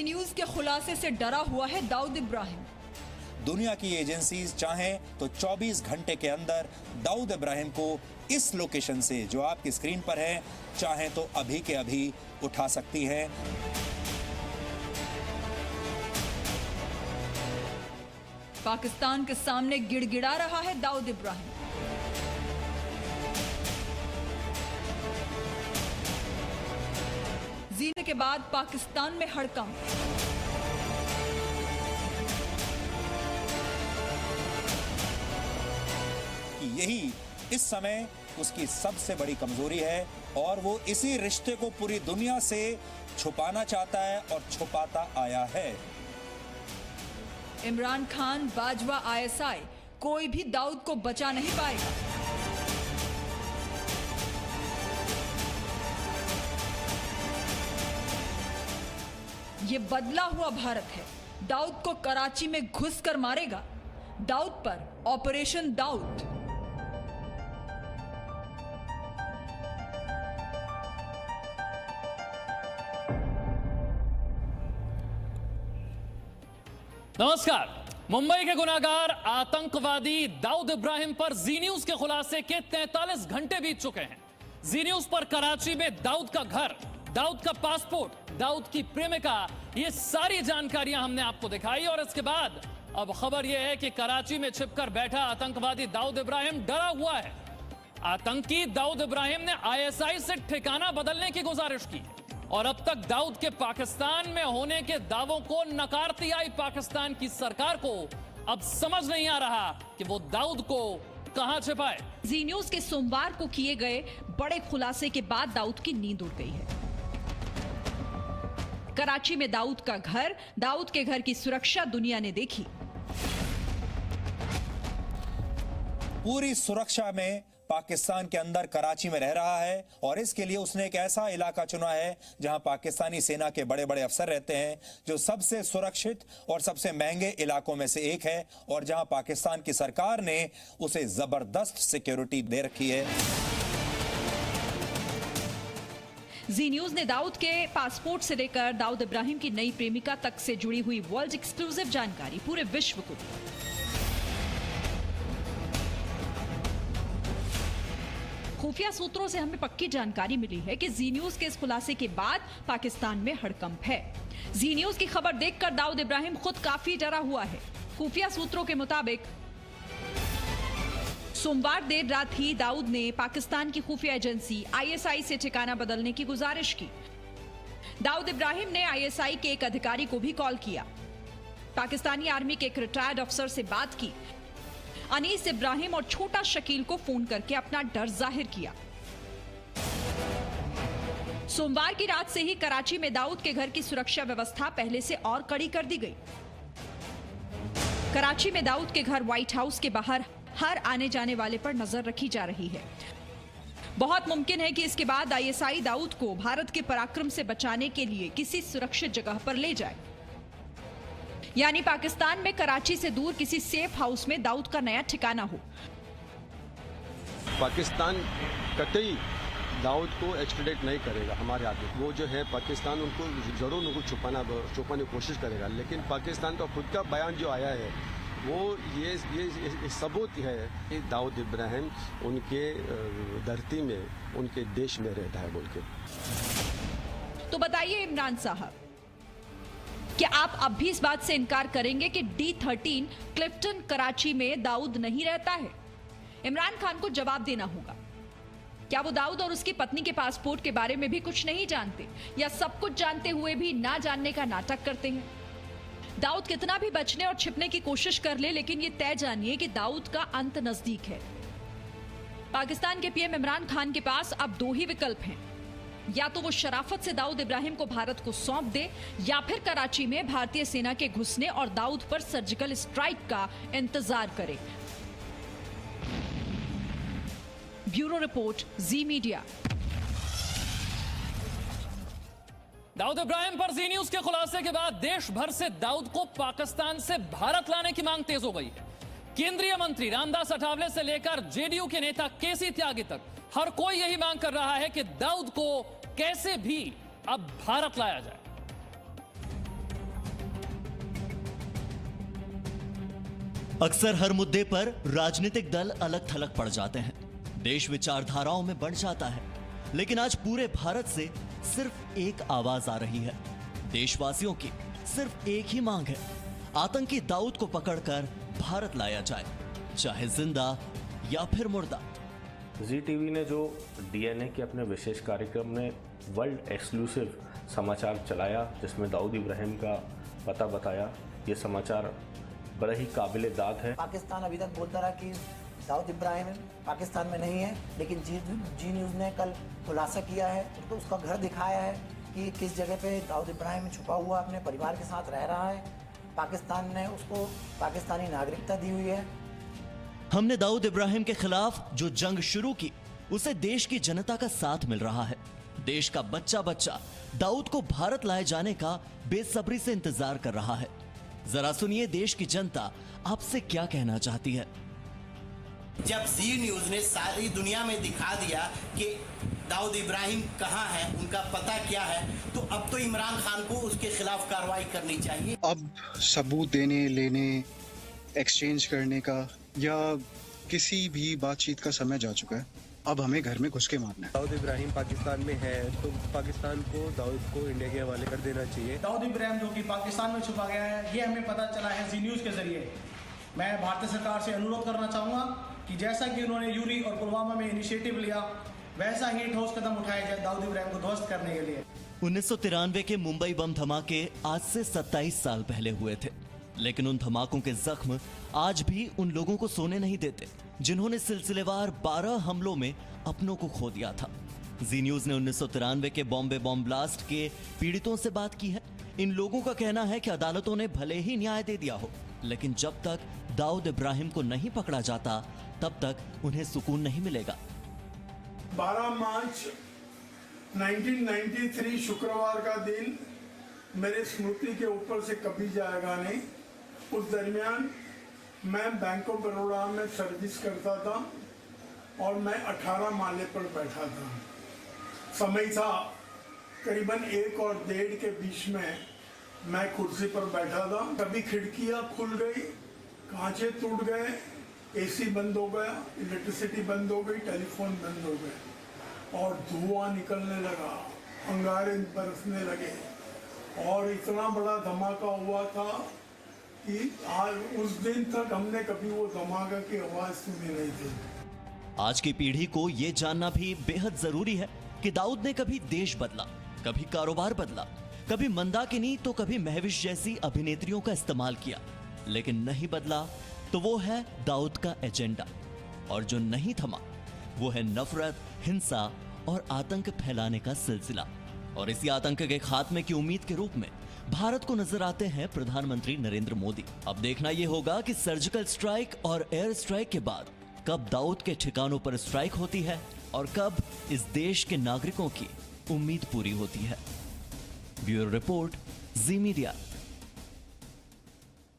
जी news के खुलासे से डरा हुआ है दाऊद इब्राहिम। दुनिया की एजेंसीज चाहें तो 24 घंटे के अंदर दाऊद इब्राहिम को इस लोकेशन से जो आपकी स्क्रीन पर है, चाहें तो अभी के अभी उठा सकती हैं। पाकिस्तान के सामने गिड़गिड़ा रहा है दाऊद इब्राहिम। जीने के बाद पाकिस्तान में हड़कंप। यही इस समय उसकी सबसे बड़ी कमजोरी है और वो इसी रिश्ते को पूरी दुनिया से छुपाना चाहता है और छुपाता आया है। इमरान खान, बाजवा, आईएसआई, कोई भी दाऊद को बचा नहीं पाएगा। ये बदला हुआ भारत है। दाऊद को कराची में घुसकर मारेगा। दाऊद पर ऑपरेशन दाऊद। नमस्कार। मुंबई के गुनाहगार आतंकवादी दाऊद इब्राहिम पर जी न्यूज के खुलासे के 43 घंटे बीत चुके हैं। जी न्यूज पर कराची में दाऊद का घर, दाऊद का पासपोर्ट, दाऊद की प्रेमिका, ये सारी जानकारियां हमने आपको दिखाई और इसके बाद अब खबर यह है कि कराची में छिपकर बैठा आतंकवादी दाऊद इब्राहिम डरा हुआ है। आतंकी दाऊद इब्राहिम ने आईएसआई से ठिकाना बदलने की गुजारिश की और अब तक दाऊद के पाकिस्तान में होने के दावों को नकारती आई पाकिस्तान की सरकार को अब समझ नहीं आ रहा कि वो दाऊद को कहां छिपाए। जी न्यूज के सोमवार को किए गए बड़े खुलासे के बाद दाऊद की नींद उड़ गई है। कराची में दाऊद का घर, दाऊद के घर की सुरक्षा दुनिया ने देखी। पूरी सुरक्षा में पाकिस्तान के अंदर कराची में रह रहा है और इसके लिए उसने एक ऐसा इलाका चुना है जहां पाकिस्तानी सेना के बड़े बड़े अफसर रहते हैं, जो सबसे सुरक्षित और सबसे महंगे इलाकों में से एक है और जहां पाकिस्तान की सरकार ने उसे जबरदस्त सिक्योरिटी दे रखी है। जी न्यूज ने दाऊद के पासपोर्ट से लेकर दाऊद इब्राहिम की नई प्रेमिका तक से जुड़ी हुई वर्ल्ड एक्सक्लूसिव जानकारी पूरे विश्व को दी। खुफिया सूत्रों से हमें पक्की जानकारी मिली है कि जी न्यूज के इस खुलासे के बाद पाकिस्तान में हड़कंप है। जी न्यूज की खबर देखकर दाऊद इब्राहिम खुद काफी डरा हुआ है। खुफिया सूत्रों के मुताबिक सोमवार देर रात ही दाऊद ने पाकिस्तान की खुफिया एजेंसी आईएसआई से ठिकाना बदलने की गुजारिश की। दाऊद इब्राहिम ने आईएसआई के एक अधिकारी को भी कॉल किया। पाकिस्तानी आर्मी के एक रिटायर्ड अफसर से बात की। अनीस इब्राहिम और छोटा शकील को फोन करके अपना डर जाहिर किया। सोमवार की रात से ही कराची में दाऊद के घर की सुरक्षा व्यवस्था पहले से और कड़ी कर दी गई। कराची में दाऊद के घर व्हाइट हाउस के बाहर हर आने जाने वाले पर नजर रखी जा रही है। बहुत मुमकिन है कि इसके बाद आईएसआई दाऊद को भारत के पराक्रम से बचाने के लिए किसी सुरक्षित जगह पर ले जाए, यानी पाकिस्तान में कराची से दूर किसी सेफ हाउस में दाऊद का नया ठिकाना हो। पाकिस्तान कतई दाऊद को एक्सट्रेडिट नहीं करेगा हमारे आगे। वो जो है पाकिस्तान उनको जरूर उनको छुपाने की कोशिश करेगा, लेकिन पाकिस्तान का खुद का बयान जो आया है वो ये सबूत है कि दाऊद इब्राहिम उनके धरती में, उनके देश में रहता है बोल के। तो बताइए इमरान साहब, क्या आप अब भी इस बात से इनकार करेंगे कि D13 क्लिफ्टन कराची में दाऊद नहीं रहता है? इमरान खान को जवाब देना होगा। क्या वो दाऊद और उसकी पत्नी के पासपोर्ट के बारे में भी कुछ नहीं जानते, या सब कुछ जानते हुए भी ना जानने का नाटक करते हैं? दाऊद कितना भी बचने और छिपने की कोशिश कर ले, लेकिन ये तय जानिए कि दाऊद का अंत नजदीक है। पाकिस्तान के पीएम इमरान खान के पास अब दो ही विकल्प हैं। या तो वो शराफत से दाऊद इब्राहिम को भारत को सौंप दे, या फिर कराची में भारतीय सेना के घुसने और दाऊद पर सर्जिकल स्ट्राइक का इंतजार करे। ब्यूरो रिपोर्ट, जी मीडिया। दाऊद इब्राहिम पर जी न्यूज के खुलासे के बाद देश भर से दाऊद को पाकिस्तान से भारत लाने की मांग तेज हो गई है। केंद्रीय मंत्री रामदास अठावले से लेकर जेडीयू के नेता केसी त्यागी तक हर कोई यही मांग कर रहा है कि दाऊद को कैसे भी अब भारत लाया जाए। अक्सर हर मुद्दे पर राजनीतिक दल अलग थलग पड़ जाते हैं, देश विचारधाराओं में बढ़ जाता है, लेकिन आज पूरे भारत से सिर्फ एक आवाज आ रही है। देशवासियों की सिर्फ एक ही मांग है, आतंकी दाऊद को पकड़कर भारत लाया जाए, चाहे जिंदा या फिर मुर्दा। जी टीवी ने जो डीएनए के अपने विशेष कार्यक्रम में वर्ल्ड एक्सक्लूसिव समाचार चलाया, जिसमें दाऊद इब्राहिम का पता बताया, ये समाचार बड़ा ही काबिले दाद है। पाकिस्तान अभी तक बोलता रहा कि दाऊद इब्राहिम पाकिस्तान में नहीं है, लेकिन जी न्यूज़ ने कल खुलासा किया है, तो उसका घर दिखाया है कि किस जगह पे दाऊद इब्राहिम छुपा हुआ अपने परिवार के साथ रह रहा है। पाकिस्तान ने उसको पाकिस्तानी नागरिकता दी हुई है। हमने दाऊद इब्राहिम के खिलाफ जो जंग शुरू की, उसे देश की जनता का साथ मिल रहा है। देश का बच्चा बच्चा दाऊद को भारत लाए जाने का बेसब्री से इंतजार कर रहा है। जरा सुनिए देश की जनता आपसे क्या कहना चाहती है। जब जी न्यूज ने सारी दुनिया में दिखा दिया कि दाऊद इब्राहिम कहाँ है, उनका पता क्या है, तो अब तो इमरान खान को उसके खिलाफ कार्रवाई करनी चाहिए। अब सबूत देने लेने, एक्सचेंज करने का या किसी भी बातचीत का समय जा चुका है। अब हमें घर में घुस के मारना है। दाऊद इब्राहिम पाकिस्तान में है तो पाकिस्तान को दाऊद को इंडिया के हवाले कर देना चाहिए। दाऊद इब्राहिम जो कि पाकिस्तान में छुपा गया है, ये हमें पता चला है जी न्यूज़ के जरिए। मैं भारतीय सरकार से अनुरोध करना चाहूँगा कि जैसा कि उन्होंने यूरी और पुलवामा में इनिशिएटिव लिया, वैसा ही ठोस कदम उठाया जाए दाऊद इब्राहिम को ध्वस्त करने के लिए। 1993 के मुंबई बम धमाके आज से 27 साल पहले हुए थे, लेकिन उन धमाकों के जख्म आज भी उन लोगों को सोने नहीं देते जिन्होंने सिलसिलेवार 12 हमलों में अपनों को खो दिया था। जी न्यूज ने 1993 के बॉम्बे बॉम्ब ब्लास्ट के पीड़ितों से बात की है। इन लोगों का कहना है कि अदालतों ने भले ही न्याय दे दिया हो, लेकिन जब तक दाऊद इब्राहिम को नहीं पकड़ा जाता तब तक उन्हें सुकून नहीं मिलेगा। 12 मार्च 1993 शुक्रवार का दिन मेरे स्मृति के ऊपर से कभी जाएगा नहीं। उस दरमियान मैं बैंक ऑफ बड़ौदा में सर्विस करता था और मैं 18 माले पर बैठा था। समय था करीबन 1 और 1:30 के बीच में मैं कुर्सी पर बैठा था। कभी खिड़कियां खुल गई, कांचे टूट गए, एसी बंद हो गया, इलेक्ट्रिसिटी बंद हो गई, टेलीफोन बंद हो गए और धुआं निकलने लगा, अंगारे बरसने लगे और इतना बड़ा धमाका हुआ था कि आज उस दिन तक हमने कभी वो धमाका की आवाज सुनी नहीं थी। आज की पीढ़ी को यह जानना भी बेहद जरूरी है कि दाऊद ने कभी देश बदला, कभी कारोबार बदला, कभी मंदाकिनी तो कभी महविश जैसी अभिनेत्रियों का इस्तेमाल किया, लेकिन नहीं बदला तो वो है दाऊद का एजेंडा। और जो नहीं थमा वो है नफरत, हिंसा और आतंक फैलाने का सिलसिला। और इसी आतंक के खात्मे की उम्मीद के रूप में भारत को नजर आते हैं प्रधानमंत्री नरेंद्र मोदी। अब देखना यह होगा कि सर्जिकल स्ट्राइक और एयर स्ट्राइक के बाद कब दाऊद के ठिकानों पर स्ट्राइक होती है और कब इस देश के नागरिकों की उम्मीद पूरी होती है। ब्यूरो रिपोर्ट, जी मीडिया।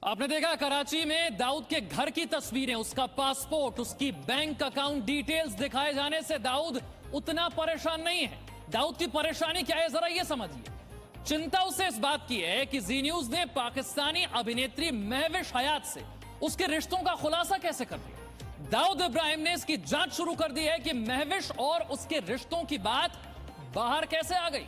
आपने देखा कराची में दाऊद के घर की तस्वीरें, उसका पासपोर्ट, उसकी बैंक अकाउंट डिटेल्स दिखाए जाने से दाऊद उतना परेशान नहीं है। दाऊद की परेशानी क्या है जरा ये समझिए। चिंता उसे इस बात की है कि जी न्यूज ने पाकिस्तानी अभिनेत्री महविश हयात से उसके रिश्तों का खुलासा कैसे कर दिया। दाऊद इब्राहिम ने इसकी जांच शुरू कर दी है कि महविश और उसके रिश्तों की बात बाहर कैसे आ गई।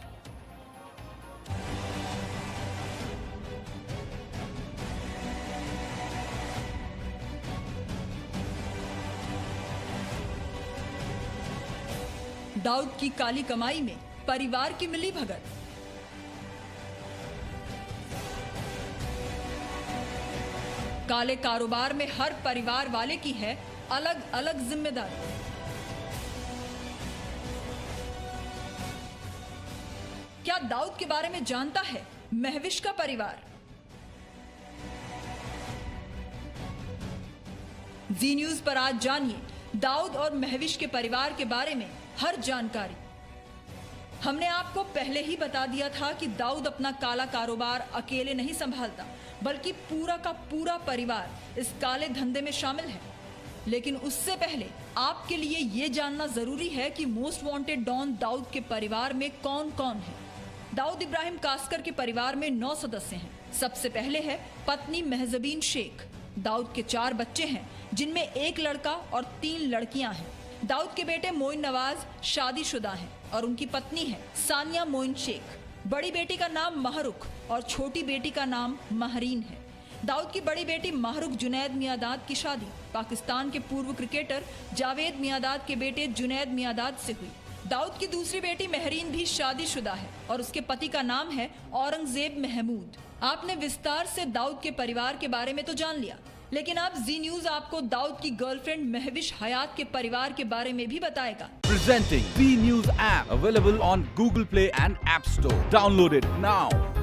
दाऊद की काली कमाई में परिवार की मिली भगत। काले कारोबार में हर परिवार वाले की है अलग अलग जिम्मेदारी। क्या दाऊद के बारे में जानता है महविश का परिवार? जी न्यूज पर आज जानिए दाऊद और महविश के परिवार के बारे में हर जानकारी। हमने आपको पहले ही बता दिया था कि दाऊद अपना काला कारोबार अकेले नहीं संभालता, बल्कि पूरा का पूरा परिवार इस काले धंधे में शामिल है। लेकिन उससे पहले आपके लिए यह जानना जरूरी है कि मोस्ट वांटेड डॉन दाऊद के परिवार में कौन कौन है। दाऊद इब्राहिम कास्कर के परिवार में 9 सदस्य हैं। सबसे पहले है पत्नी महजबीन शेख, दाऊद के 4 बच्चे हैं, जिनमें 1 लड़का और 3 लड़कियां हैं। दाऊद के बेटे मोइन नवाज शादीशुदा हैं और उनकी पत्नी है सानिया मोइन शेख। बड़ी बेटी का नाम महरुख और छोटी बेटी का नाम महरीन है। दाऊद की बड़ी बेटी महरुख जुनैद मियादाद की शादी पाकिस्तान के पूर्व क्रिकेटर जावेद मियादाद के बेटे जुनैद मियादाद से हुई। दाऊद की दूसरी बेटी महरीन भी शादीशुदा है और उसके पति का नाम है औरंगजेब महमूद। आपने विस्तार से दाऊद के परिवार के बारे में तो जान लिया, लेकिन अब जी न्यूज आपको दाऊद की गर्लफ्रेंड महविश हयात के परिवार के बारे में भी बताएगा। Presenting Z News app, available on Google Play and App Store. Download it now.